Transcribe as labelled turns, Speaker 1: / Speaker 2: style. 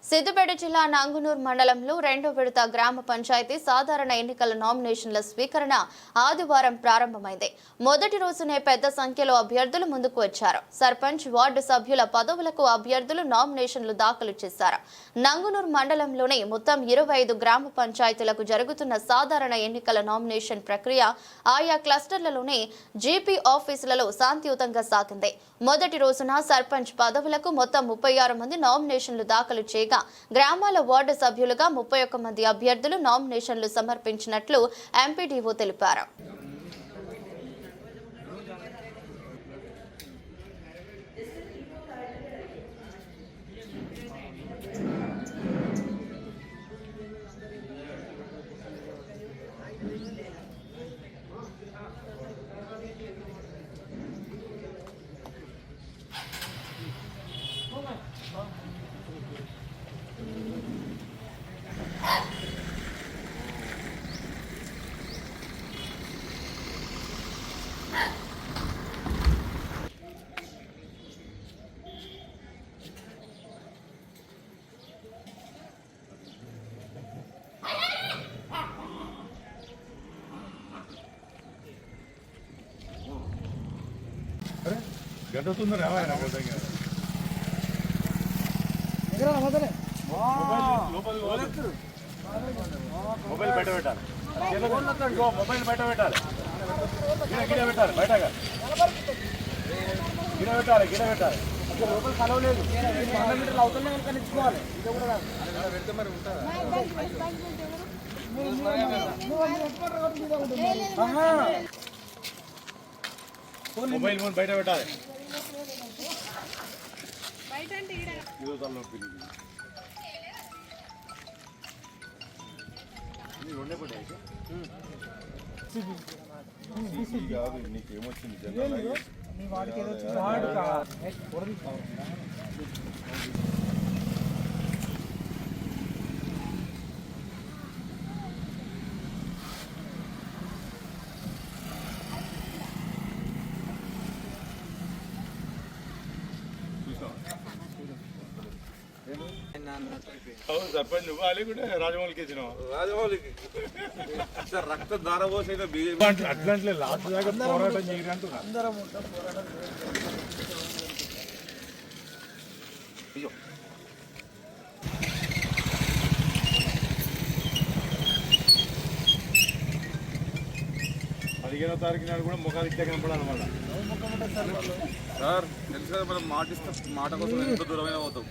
Speaker 1: సిద్దిపేట జిల్లా నాంగునూర్ మండలంలో రెండో విడత గ్రామ పంచాయతీ సాధారణ ఎన్నికల నామినేషన్ల స్వీకరణ ఆదివారం ప్రారంభమైంది. మొదటి రోజునే పెద్ద సంఖ్యలో అభ్యర్థులు ముందుకు వచ్చారు. సర్పంచ్, వార్డు సభ్యుల పదవులకు అభ్యర్థులు నామినేషన్లు దాఖలు చేశారు. నాంగునూర్ మండలంలోని మొత్తం 25 గ్రామ పంచాయతీలకు జరుగుతున్న సాధారణ ఎన్నికల నామినేషన్ ప్రక్రియ ఆయా క్లస్టర్లలోని జీపీ ఆఫీసులలో శాంతియుతంగా సాగింది. మొదటి రోజున సర్పంచ్ పదవులకు మొత్తం 36 మంది నామినేషన్లు దాఖలు చేయగా గ్రామాల వార్డు సభ్యులుగా 31 మంది అభ్యర్థులు నామినేషన్లు సమర్పించినట్లు ఎంపీడీఓ తెలిపారు.
Speaker 2: మొబైల్ బయట పెట్టాలి, మొబైల్ బయట పెట్టాలి, గిడ పెట్టాలి, బయటగా గిడ పెట్టాలి, గిడ పెట్టాలి. లోపల కలవలేదు, 100 మీటర్లు అవుతుంది కనుక ఇచ్చుకోవాలి. పెడితే మరి ఉంటారా? మొబైల్ ఫోన్ బయట పెట్టాలి. కాదు నీకేమొచ్చింది సర్పంచ్ నువ్వు అలీ కూడా రాజమౌళికి ఇచ్చినావు. రాజమౌళికి రక్త దారపోసి అట్లాంటి లాస్ట్ దాకా పోరాటం చేయరంటూ అందరం ఉంటాం. పోరాటం 15వ తారీఖు నాడు కూడా ముఖాలు ఇచ్చే కనపడాలన్నమాట. సార్ తెలుసు కదా, మనం మాట ఇస్తే మాట కోసం ఎంత దూరమైనా పోతాం.